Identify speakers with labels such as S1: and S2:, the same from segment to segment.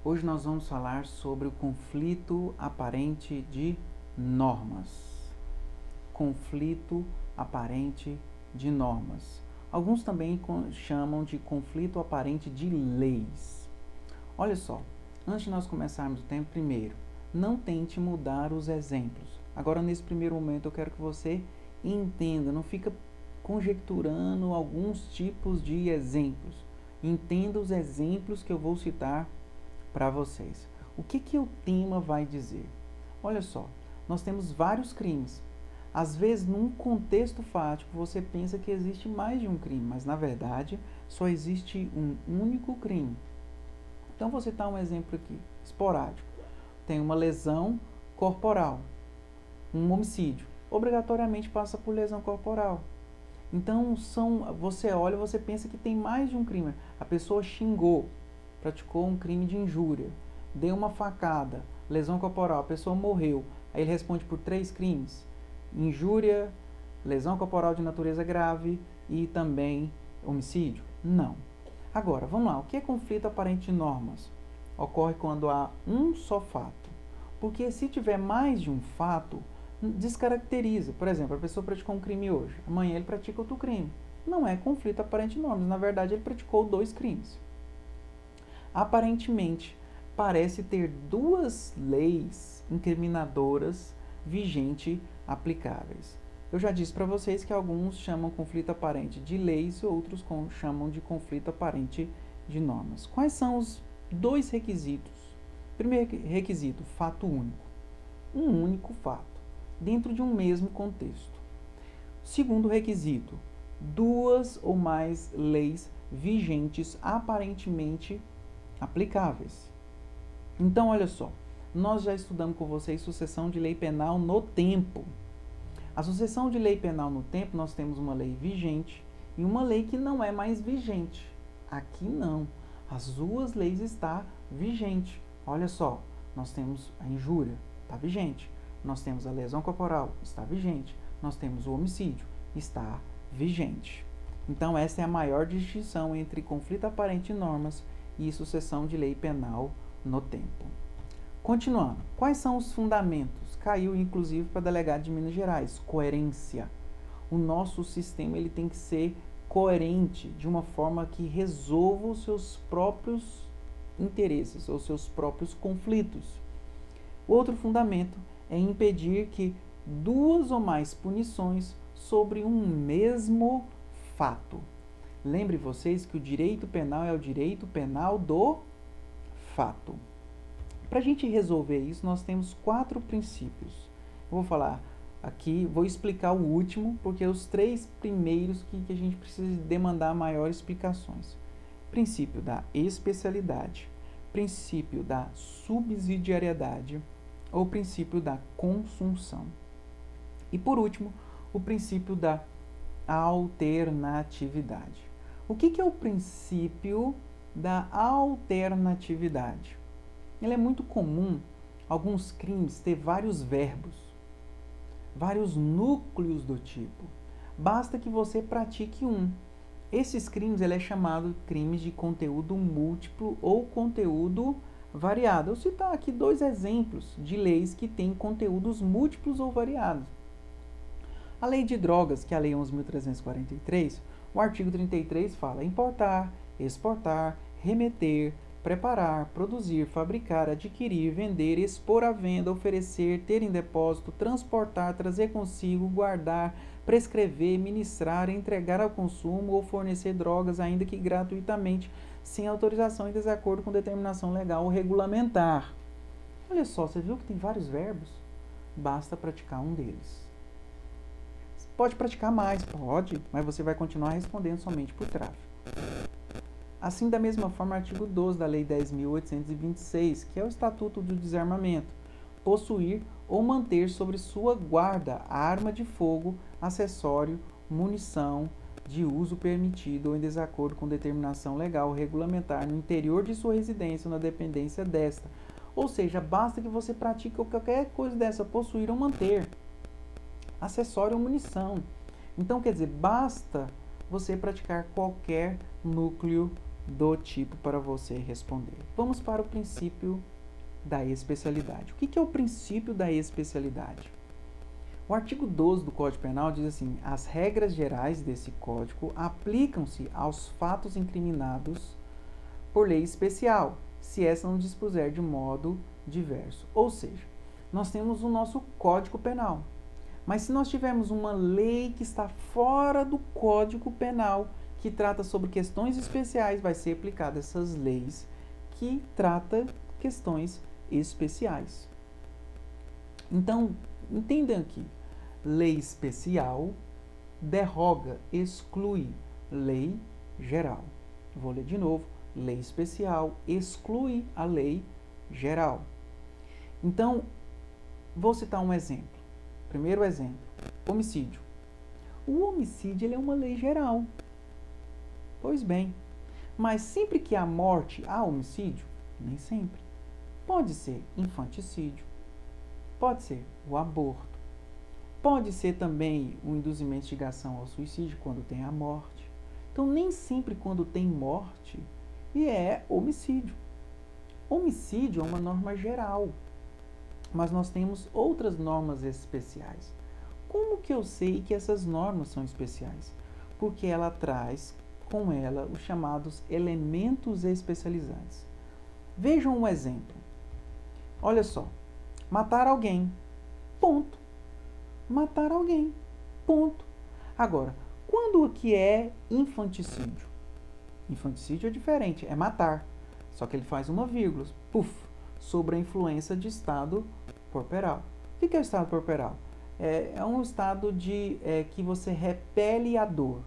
S1: Hoje nós vamos falar sobre o conflito aparente de normas. Conflito aparente de normas. Alguns também chamam de conflito aparente de leis. Olha só, antes de nós começarmos o tempo, primeiro, não tente mudar os exemplos. Agora, nesse primeiro momento, eu quero que você entenda, não fica conjecturando alguns tipos de exemplos. Entenda os exemplos que eu vou citar para vocês. O que o tema vai dizer? Olha só, nós temos vários crimes. Às vezes, num contexto fático, você pensa que existe mais de um crime, mas na verdade só existe um único crime. Então, vou citar um exemplo aqui, esporádico. Tem uma lesão corporal, um homicídio. Obrigatoriamente passa por lesão corporal. Então, você olha, você pensa que tem mais de um crime. A pessoa xingou, praticou um crime de injúria, deu uma facada, lesão corporal, a pessoa morreu. Aí ele responde por 3 crimes: injúria, lesão corporal de natureza grave e também homicídio? Não. Agora, vamos lá. O que é conflito aparente de normas? Ocorre quando há um só fato. Porque se tiver mais de um fato, descaracteriza. Por exemplo, a pessoa praticou um crime hoje, amanhã ele pratica outro crime. Não é conflito aparente de normas, na verdade ele praticou 2 crimes. Aparentemente, parece ter 2 leis incriminadoras vigentes aplicáveis. Eu já disse para vocês que alguns chamam conflito aparente de leis e outros chamam de conflito aparente de normas. Quais são os 2 requisitos? Primeiro requisito, fato único. Um único fato, dentro de um mesmo contexto. Segundo requisito, 2 ou mais leis vigentes aparentemente aplicáveis. Então, olha só, nós já estudamos com vocês sucessão de lei penal no tempo. A sucessão de lei penal no tempo, nós temos uma lei vigente e uma lei que não é mais vigente. Aqui não. As 2 leis estão vigentes. Olha só, nós temos a injúria, está vigente. Nós temos a lesão corporal, está vigente. Nós temos o homicídio, está vigente. Então, essa é a maior distinção entre conflito aparente de normas e sucessão de lei penal no tempo. Continuando, quais são os fundamentos? Caiu inclusive para delegado de Minas Gerais, coerência. O nosso sistema ele tem que ser coerente de uma forma que resolva os seus próprios interesses ou seus próprios conflitos. Outro fundamento é impedir que 2 ou mais punições sobre um mesmo fato. Lembre vocês que o direito penal é o direito penal do fato. Para a gente resolver isso, nós temos 4 princípios. Eu vou falar aqui, vou explicar o último, porque os 3 primeiros que a gente precisa demandar maiores explicações. Princípio da especialidade, princípio da subsidiariedade ou princípio da consunção. E por último, o princípio da alternatividade. O que é o princípio da alternatividade? Ele é muito comum, alguns crimes, ter vários verbos, vários núcleos do tipo. Basta que você pratique um. Esses crimes ele é chamado crimes de conteúdo múltiplo ou conteúdo variado. Eu vou citar aqui 2 exemplos de leis que têm conteúdos múltiplos ou variados. A lei de drogas, que é a lei 11.343, o artigo 33 fala importar, exportar, remeter, preparar, produzir, fabricar, adquirir, vender, expor à venda, oferecer, ter em depósito, transportar, trazer consigo, guardar, prescrever, ministrar, entregar ao consumo ou fornecer drogas, ainda que gratuitamente, sem autorização e desacordo com determinação legal ou regulamentar. Olha só, você viu que tem vários verbos? Basta praticar um deles. Pode praticar mais, pode, mas você vai continuar respondendo somente por tráfico. Assim, da mesma forma, o artigo 12 da Lei 10.826, que é o Estatuto do Desarmamento, possuir ou manter sobre sua guarda arma de fogo, acessório, munição de uso permitido ou em desacordo com determinação legal ou regulamentar no interior de sua residência ou na dependência desta. Ou seja, basta que você pratique qualquer coisa dessa, possuir ou manter acessório ou munição. Então, quer dizer, basta você praticar qualquer núcleo do tipo para você responder. Vamos para o princípio da especialidade. O que é o princípio da especialidade? O artigo 12 do Código Penal diz assim: as regras gerais desse código aplicam-se aos fatos incriminados por lei especial, se essa não dispuser de modo diverso. Ou seja, nós temos o nosso Código Penal. Mas se nós tivermos uma lei que está fora do Código Penal, que trata sobre questões especiais, vai ser aplicada essas leis que tratam questões especiais. Então, entendam aqui, lei especial derroga, exclui lei geral. Vou ler de novo, lei especial exclui a lei geral. Então, vou citar um exemplo. Primeiro exemplo, homicídio. O homicídio ele é uma lei geral. Pois bem, mas sempre que há morte, há homicídio? Nem sempre. Pode ser infanticídio, pode ser o aborto, pode ser também o induzimento de instigação ao suicídio quando tem a morte. Então, nem sempre quando tem morte é homicídio. Homicídio é uma norma geral, mas nós temos outras normas especiais. Como que eu sei que essas normas são especiais? Porque ela traz com ela os chamados elementos especializantes. Vejam um exemplo. Olha só, matar alguém, ponto. Matar alguém, ponto. Agora, quando que é infanticídio? Infanticídio é diferente, é matar. Só que ele faz uma vírgula, puf, sobre a influência de estado corporal. O que é o estado corporal? É um estado que você repele a dor.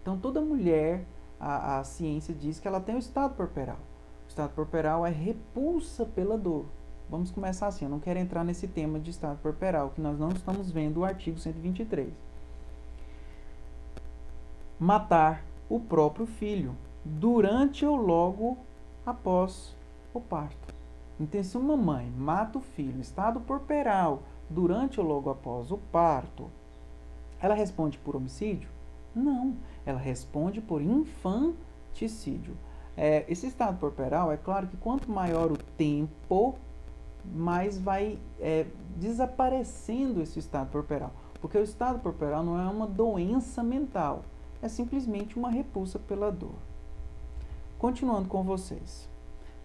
S1: Então, toda mulher, a ciência diz que ela tem o estado corporal. O estado corporal é repulsa pela dor. Vamos começar assim, eu não quero entrar nesse tema de estado corporal, que nós não estamos vendo o artigo 123. Matar o próprio filho, durante ou logo após o parto. Então, se uma mãe mata o filho em estado corporal, durante ou logo após o parto, ela responde por homicídio? Não, ela responde por infanticídio. Esse estado corporal, é claro que quanto maior o tempo, mais vai desaparecendo esse estado corporal. Porque o estado corporal não é uma doença mental, é simplesmente uma repulsa pela dor. Continuando com vocês.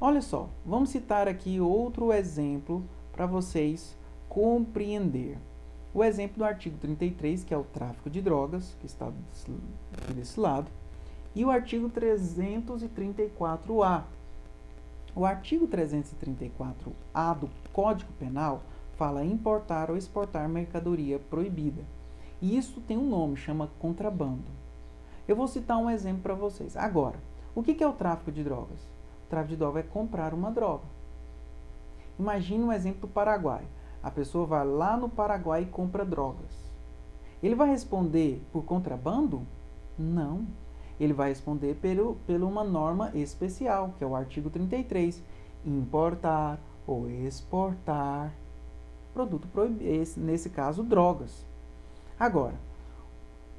S1: Olha só, vamos citar aqui outro exemplo para vocês compreender. O exemplo do artigo 33, que é o tráfico de drogas, que está desse lado, e o artigo 334-A. O artigo 334-A do Código Penal fala em importar ou exportar mercadoria proibida. E isso tem um nome, chama contrabando. Eu vou citar um exemplo para vocês. Agora, o que é o tráfico de drogas? O tráfico de drogas é comprar uma droga. Imagine um exemplo do Paraguai. A pessoa vai lá no Paraguai e compra drogas. Ele vai responder por contrabando? Não. Ele vai responder por uma norma especial, que é o artigo 33. Importar ou exportar produto proibido, nesse caso, drogas. Agora,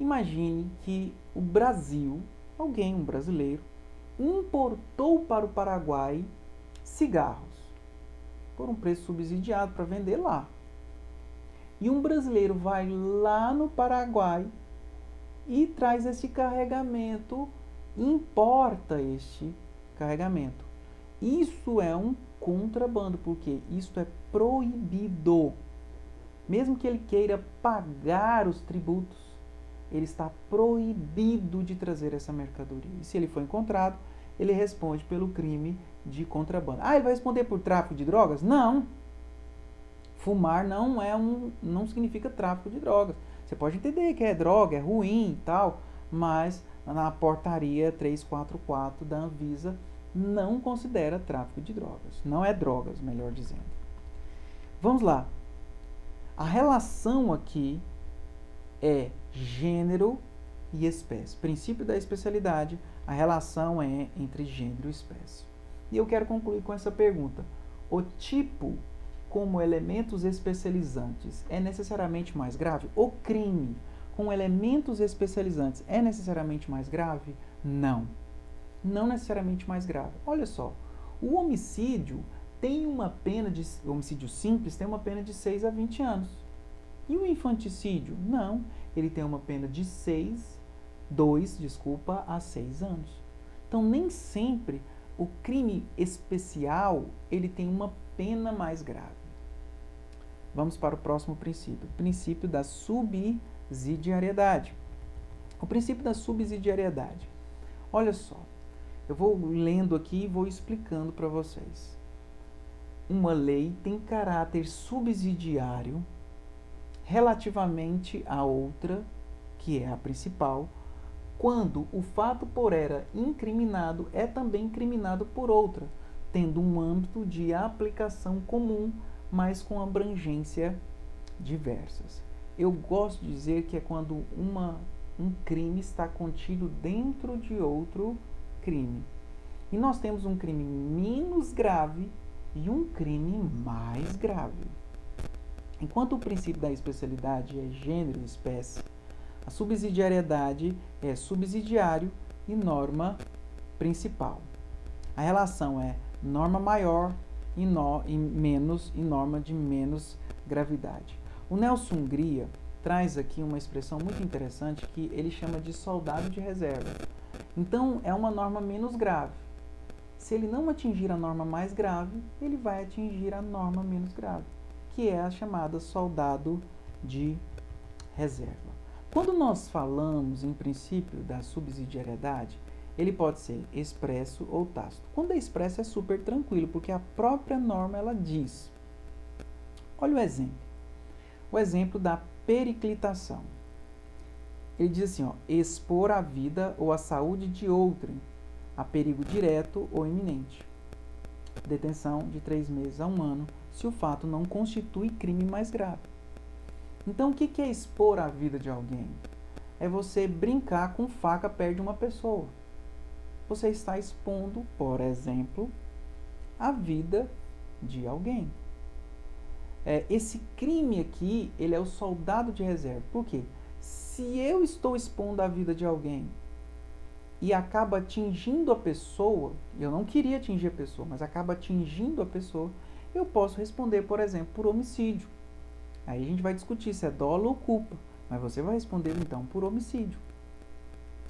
S1: imagine que o Brasil, um brasileiro, importou para o Paraguai cigarros por um preço subsidiado para vender lá. E um brasileiro vai lá no Paraguai e traz esse carregamento, importa este carregamento. Isso é um contrabando, porque isso é proibido. Mesmo que ele queira pagar os tributos, ele está proibido de trazer essa mercadoria. E se ele for encontrado, ele responde pelo crime de contrabando. Ah, ele vai responder por tráfico de drogas? Não. Fumar não significa tráfico de drogas. Você pode entender que é droga, é ruim e tal, mas na portaria 344 da Anvisa não considera tráfico de drogas. Não é drogas, melhor dizendo. Vamos lá. A relação aqui é gênero e espécie. Princípio da especialidade, a relação é entre gênero e espécie. E eu quero concluir com essa pergunta. O tipo como elementos especializantes é necessariamente mais grave? O crime com elementos especializantes é necessariamente mais grave? Não. não necessariamente mais grave. Olha só, o homicídio tem uma pena de... O homicídio simples tem uma pena de 6 a 20 anos. E o infanticídio? Não, ele tem uma pena de 2 a 6 anos. Então, nem sempre o crime especial, ele tem uma pena mais grave. Vamos para o próximo princípio, o princípio da subsidiariedade. O princípio da subsidiariedade. Olha só, eu vou lendo aqui e vou explicando para vocês. Uma lei tem caráter subsidiário relativamente à outra, que é a principal, quando o fato por ela incriminado é também incriminado por outra, tendo um âmbito de aplicação comum, mas com abrangência diversas. Eu gosto de dizer que é quando um crime está contido dentro de outro crime. E nós temos um crime menos grave e um crime mais grave. Enquanto o princípio da especialidade é gênero e espécie, a subsidiariedade é subsidiário e norma principal. A relação é norma maior e norma de menos gravidade. O Nelson Hungria traz aqui uma expressão muito interessante que ele chama de soldado de reserva. Então, é uma norma menos grave. Se ele não atingir a norma mais grave, ele vai atingir a norma menos grave, que é a chamada soldado de reserva. Quando nós falamos em princípio da subsidiariedade, ele pode ser expresso ou tácito. Quando é expresso é super tranquilo, porque a própria norma ela diz. Olha o exemplo. O exemplo da periclitação. Ele diz assim, ó, expor a vida ou a saúde de outrem a perigo direto ou iminente. Detenção de 3 meses a 1 ano, se o fato não constitui crime mais grave. Então, o que é expor a vida de alguém? É você brincar com faca perto de uma pessoa. Você está expondo, por exemplo, a vida de alguém. Esse crime aqui, ele é o soldado de reserva. Por quê? Se eu estou expondo a vida de alguém e acaba atingindo a pessoa, eu não queria atingir a pessoa, mas acaba atingindo a pessoa, eu posso responder, por exemplo, por homicídio. Aí a gente vai discutir se é dolo ou culpa, mas você vai responder então por homicídio.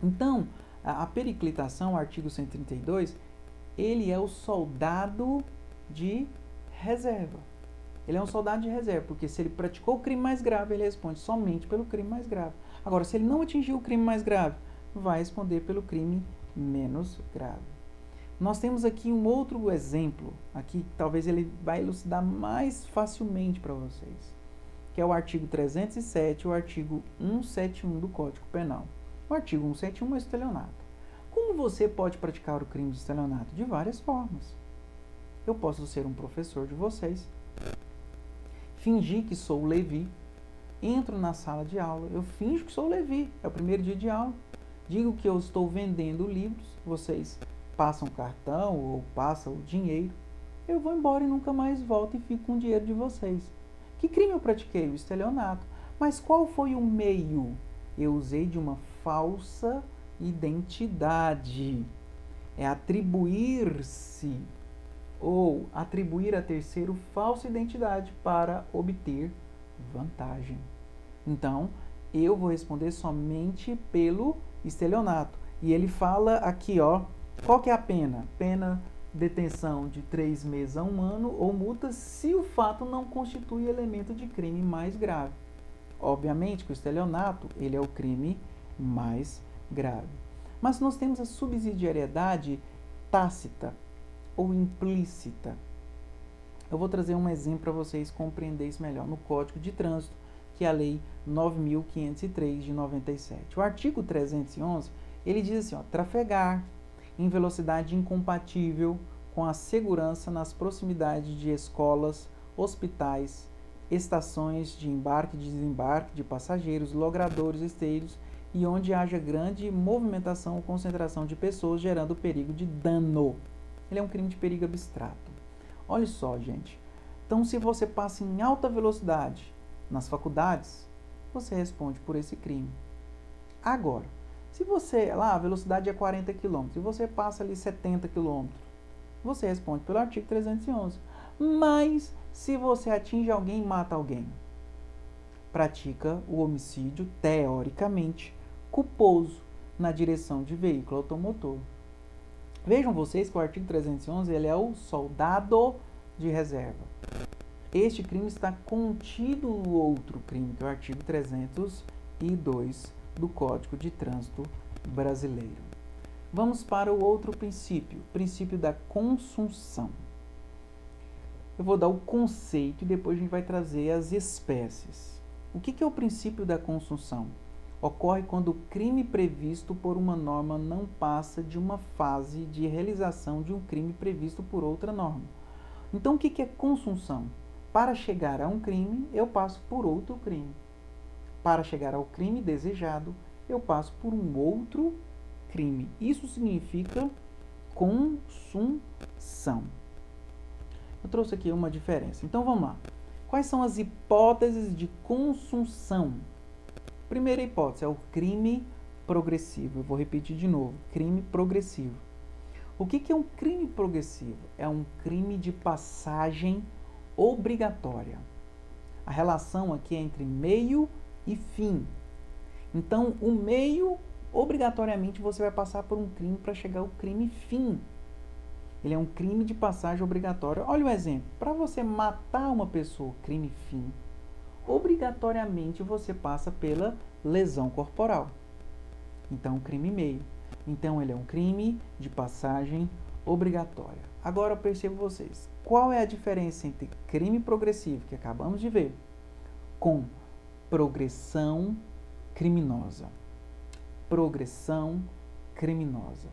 S1: Então, a periclitação, o artigo 132, ele é o soldado de reserva. Ele é um soldado de reserva, porque se ele praticou o crime mais grave, ele responde somente pelo crime mais grave. Agora, se ele não atingiu o crime mais grave, vai responder pelo crime menos grave. Nós temos aqui um outro exemplo, aqui que talvez ele vai elucidar mais facilmente para vocês, que é o artigo 307 e o artigo 171 do Código Penal. O artigo 171 é o estelionato. Como você pode praticar o crime de estelionato? De várias formas. Eu posso ser um professor de vocês, fingir que sou o Levi, entro na sala de aula, eu finjo que sou o Levi, é o primeiro dia de aula, digo que eu estou vendendo livros, vocês passam o cartão ou passam o dinheiro, eu vou embora e nunca mais volto e fico com o dinheiro de vocês. Que crime eu pratiquei? O estelionato. Mas qual foi o meio? Eu usei de uma falsa identidade. É atribuir-se ou atribuir a terceiro falsa identidade para obter vantagem. Então, eu vou responder somente pelo estelionato. E ele fala aqui, ó, qual que é a pena? Pena detenção de 3 meses a 1 ano ou multa se o fato não constitui elemento de crime mais grave. Obviamente que o estelionato, ele é o crime mais grave. Mas nós temos a subsidiariedade tácita ou implícita. Eu vou trazer um exemplo para vocês compreenderem isso melhor. No Código de Trânsito, que é a Lei 9.503 de 97. O artigo 311, ele diz assim, ó, trafegar em velocidade incompatível com a segurança nas proximidades de escolas, hospitais, estações de embarque e desembarque de passageiros, logradouros, esteiros e onde haja grande movimentação ou concentração de pessoas, gerando perigo de dano. Ele é um crime de perigo abstrato. Olha só, gente. Então, se você passa em alta velocidade nas faculdades, você responde por esse crime. Agora, Se você, lá, a velocidade é 40 km, e você passa ali 70 km, você responde pelo artigo 311. Mas, se você atinge alguém e mata alguém, pratica o homicídio, teoricamente, culposo na direção de veículo automotor. Vejam vocês que o artigo 311 ele é o soldado de reserva. Este crime está contido no outro crime, que é o artigo 302 do Código de Trânsito Brasileiro. Vamos para o outro princípio, o princípio da consunção. Eu vou dar o conceito e depois a gente vai trazer as espécies. O que é o princípio da consunção? Ocorre quando o crime previsto por uma norma não passa de uma fase de realização de um crime previsto por outra norma. Então, o que é consunção? Para chegar a um crime, eu passo por outro crime. Para chegar ao crime desejado, eu passo por um outro crime. Isso significa consunção. Eu trouxe aqui uma diferença. Então, vamos lá. Quais são as hipóteses de consunção? Primeira hipótese é o crime progressivo. Eu vou repetir de novo. Crime progressivo. O que é um crime progressivo? É um crime de passagem obrigatória. A relação aqui é entre meio e fim. Então, o meio, obrigatoriamente, você vai passar por um crime para chegar ao crime fim. Ele é um crime de passagem obrigatória. Olha o exemplo. Para você matar uma pessoa, crime fim, obrigatoriamente você passa pela lesão corporal. Então, crime meio. Então, ele é um crime de passagem obrigatória. Agora, eu percebo vocês. Qual é a diferença entre crime progressivo, que acabamos de ver, com progressão criminosa? Progressão criminosa.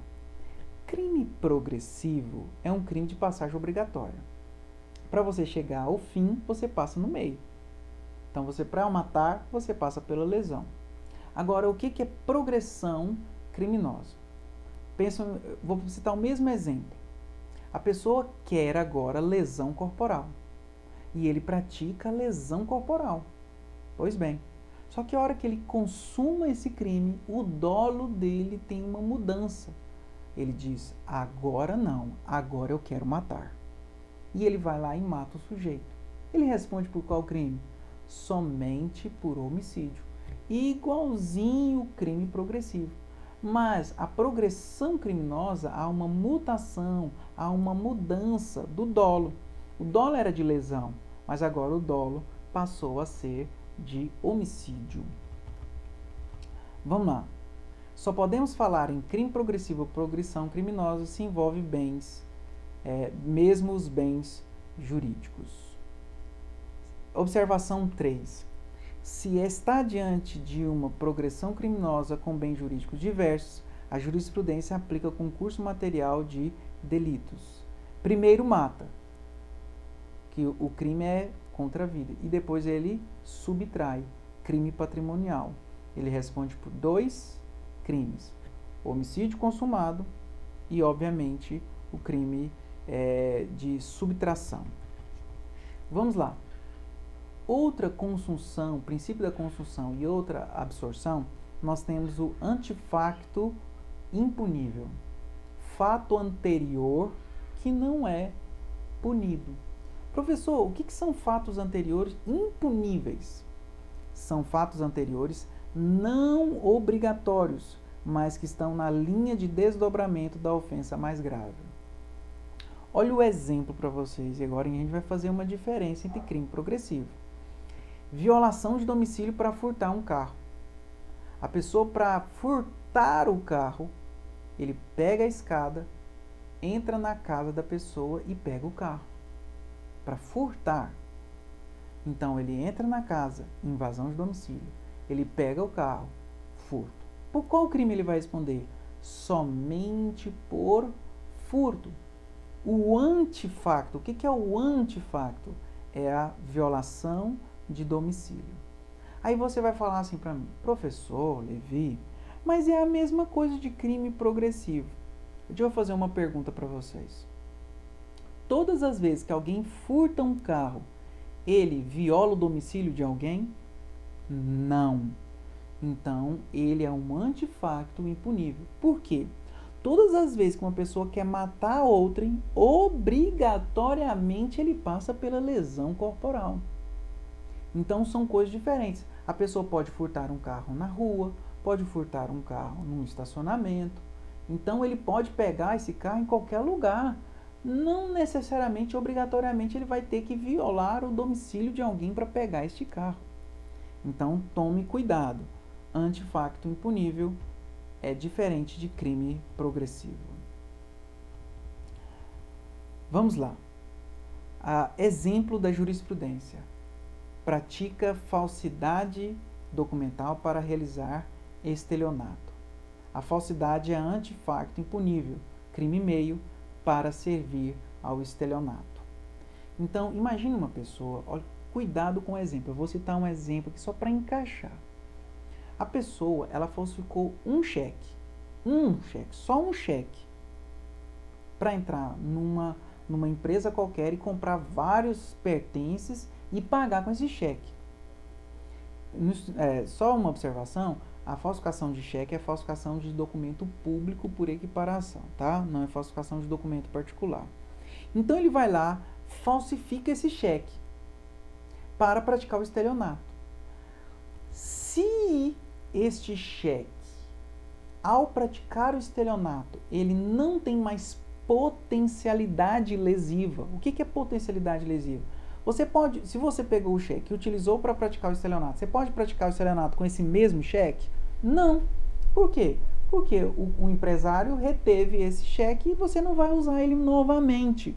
S1: Crime progressivo é um crime de passagem obrigatória. Para você chegar ao fim, você passa no meio. Então, para matar, você passa pela lesão. Agora, o que é progressão criminosa? Vou citar o mesmo exemplo. A pessoa quer agora lesão corporal. E ele pratica lesão corporal. Pois bem, só que a hora que ele consuma esse crime, o dolo dele tem uma mudança. Ele diz, agora não, agora eu quero matar. E ele vai lá e mata o sujeito. Ele responde por qual crime? Somente por homicídio. Igualzinho o crime progressivo. Mas a progressão criminosa, há uma mutação, há uma mudança do dolo. O dolo era de lesão, mas agora o dolo passou a ser de homicídio. Vamos lá. Só podemos falar em crime progressivo ou progressão criminosa se envolve bens, mesmo os bens jurídicos. Observação 3. Se está diante de uma progressão criminosa com bens jurídicos diversos, a jurisprudência aplica concurso material de delitos. Primeiro mata, que o crime é contra a vida, e depois ele subtrai, crime patrimonial. Ele responde por 2 crimes, homicídio consumado e, obviamente, o crime de subtração. Vamos lá. Outra consunção, princípio da consunção e outra absorção, nós temos o antefacto impunível. Fato anterior que não é punido. Professor, o que são fatos anteriores impuníveis? São fatos anteriores não obrigatórios, mas que estão na linha de desdobramento da ofensa mais grave. Olha o exemplo para vocês, e agora a gente vai fazer uma diferença entre crime progressivo. Violação de domicílio para furtar um carro. A pessoa, para furtar o carro, ele pega a escada, entra na casa da pessoa e pega o carro. Para furtar. Então, ele entra na casa, invasão de domicílio. Ele pega o carro, furto. Por qual crime ele vai responder? Somente por furto. O antefacto, o que é o antefacto? É a violação de domicílio. Aí você vai falar assim para mim, professor Levi, mas é a mesma coisa de crime progressivo. Eu vou fazer uma pergunta para vocês. Todas as vezes que alguém furta um carro, ele viola o domicílio de alguém? Não. Então, ele é um antefacto impunível. Por quê? Todas as vezes que uma pessoa quer matar outrem, obrigatoriamente ele passa pela lesão corporal. Então, são coisas diferentes. A pessoa pode furtar um carro na rua, pode furtar um carro num estacionamento. Então, ele pode pegar esse carro em qualquer lugar. Não necessariamente, obrigatoriamente, ele vai ter que violar o domicílio de alguém para pegar este carro. Então, tome cuidado. Antefacto impunível é diferente de crime progressivo. Vamos lá. Exemplo da jurisprudência. Pratica falsidade documental para realizar estelionato. A falsidade é antefacto impunível, crime meio, para servir ao estelionato. Então, imagine uma pessoa, olha, cuidado com o exemplo. Eu vou citar um exemplo aqui só para encaixar. A pessoa, ela falsificou um cheque, só um cheque, para entrar numa empresa qualquer e comprar vários pertences e pagar com esse cheque. Só uma observação, a falsificação de cheque é falsificação de documento público por equiparação, tá? Não é falsificação de documento particular. Então ele vai lá, falsifica esse cheque para praticar o estelionato. Se este cheque, ao praticar o estelionato, ele não tem mais potencialidade lesiva. O que é potencialidade lesiva? Você pode, se você pegou o cheque e utilizou para praticar o estelionato, você pode praticar o estelionato com esse mesmo cheque? Não. Por quê? Porque o empresário reteve esse cheque e você não vai usar ele novamente.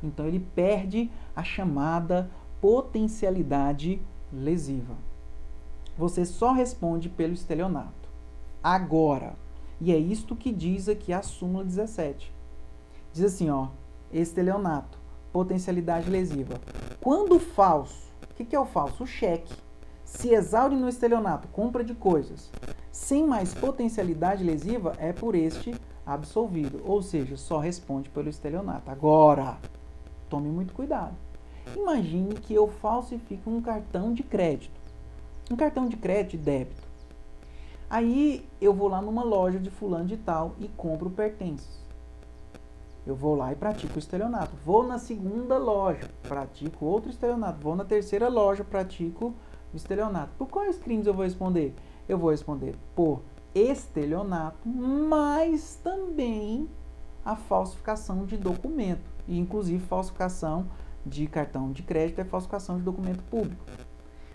S1: Então ele perde a chamada potencialidade lesiva. Você só responde pelo estelionato. Agora, e é isto que diz aqui a súmula 17. Diz assim, ó, estelionato, potencialidade lesiva. Quando o falso, o que é o falso? O cheque. Se exaure no estelionato, compra de coisas, sem mais potencialidade lesiva, é por este absolvido. Ou seja, só responde pelo estelionato. Agora, tome muito cuidado. Imagine que eu falsifico um cartão de crédito. Um cartão de crédito e débito. Aí eu vou lá numa loja de fulano de tal e compro pertences. Eu vou lá e pratico o estelionato. Vou na segunda loja, pratico outro estelionato. Vou na terceira loja, pratico o estelionato. Por quais crimes eu vou responder? Eu vou responder por estelionato, mas também a falsificação de documento. E inclusive falsificação de cartão de crédito é falsificação de documento público.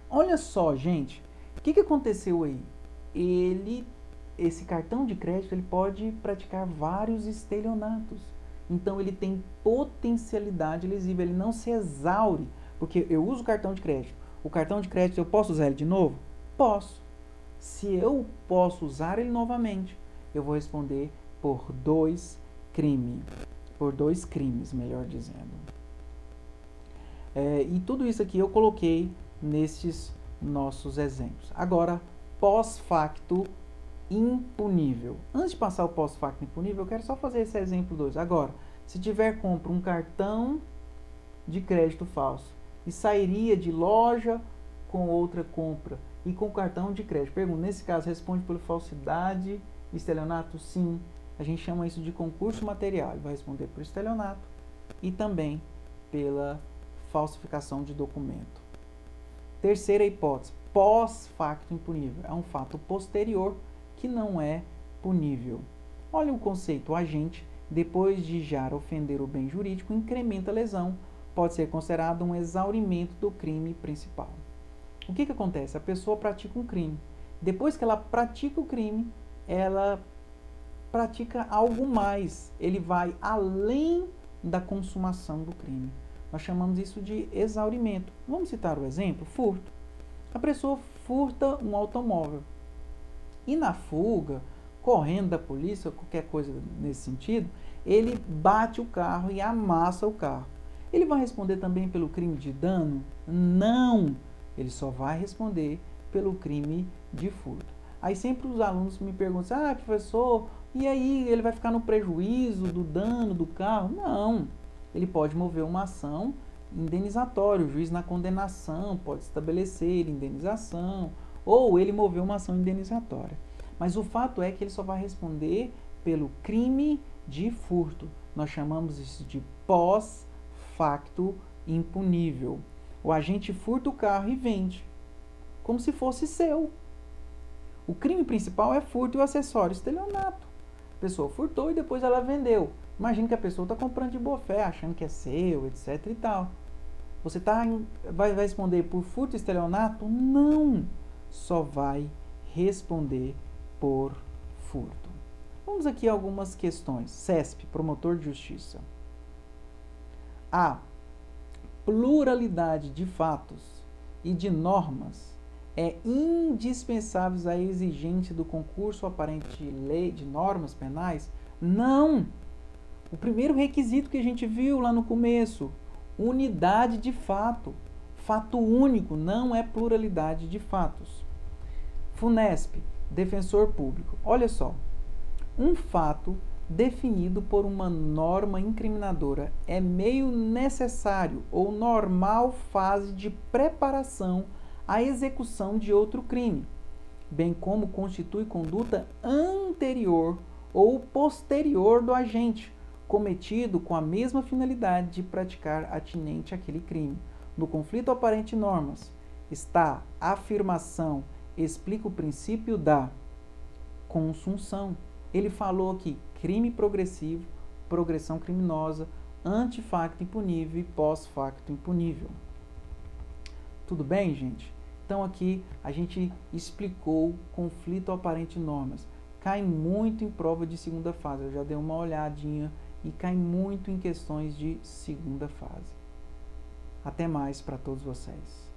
S1: Olha só, gente, o que aconteceu aí? Esse cartão de crédito, ele pode praticar vários estelionatos. Então, ele tem potencialidade lesiva, ele não se exaure, porque eu uso o cartão de crédito. O cartão de crédito, eu posso usar ele de novo? Posso. Se eu posso usar ele novamente, eu vou responder por dois crimes, melhor dizendo. E tudo isso aqui eu coloquei nesses nossos exemplos. Agora, pós-facto impunível. Antes de passar o pós-facto impunível, eu quero só fazer esse exemplo 2. Agora, se compra um cartão de crédito falso e sairia de loja com outra compra e com cartão de crédito. Pergunta, nesse caso, responde por falsidade, estelionato? Sim. A gente chama isso de concurso material. Ele vai responder por estelionato e também pela falsificação de documento. Terceira hipótese, pós-facto impunível. É um fato posterior que não é punível. Olha o conceito, o agente, depois de já ofender o bem jurídico, incrementa a lesão. Pode ser considerado um exaurimento do crime principal. O que acontece? A pessoa pratica um crime. Depois que ela pratica o crime, ela pratica algo mais. Ele vai além da consumação do crime. Nós chamamos isso de exaurimento. Vamos citar o exemplo? Furto. A pessoa furta um automóvel. E na fuga, correndo da polícia, qualquer coisa nesse sentido, ele bate o carro e amassa o carro. Ele vai responder também pelo crime de dano? Não! Ele só vai responder pelo crime de furto. Aí sempre os alunos me perguntam, professor, e aí ele vai ficar no prejuízo do dano do carro? Não! Ele pode mover uma ação indenizatória. O juiz, na condenação, pode estabelecer indenização ou ele moveu uma ação indenizatória. Mas o fato é que ele só vai responder pelo crime de furto. Nós chamamos isso de pós-facto impunível. O agente furta o carro e vende, como se fosse seu. O crime principal é furto e o acessório estelionato. A pessoa furtou e depois ela vendeu. Imagina que a pessoa está comprando de boa fé, achando que é seu, etc e tal. Você vai responder por furto e estelionato? Não! Só vai responder por furto. Vamos aqui a algumas questões. CESP, promotor de justiça. A pluralidade de fatos e de normas é indispensável à exigência do concurso aparente de lei de normas penais? Não! O primeiro requisito que a gente viu lá no começo, unidade de fato. Fato único, não é pluralidade de fatos. FUNESP, defensor público. Olha só, um fato definido por uma norma incriminadora é meio necessário ou normal fase de preparação à execução de outro crime, bem como constitui conduta anterior ou posterior do agente, cometido com a mesma finalidade de praticar atinente àquele crime. No conflito aparente normas, está a afirmação, explica o princípio da consunção. Ele falou aqui, crime progressivo, progressão criminosa, antefacto impunível e pós-facto impunível. Tudo bem, gente? Então aqui a gente explicou conflito aparente normas. Cai muito em prova de segunda fase. Eu já dei uma olhadinha e cai muito em questões de segunda fase. Até mais para todos vocês.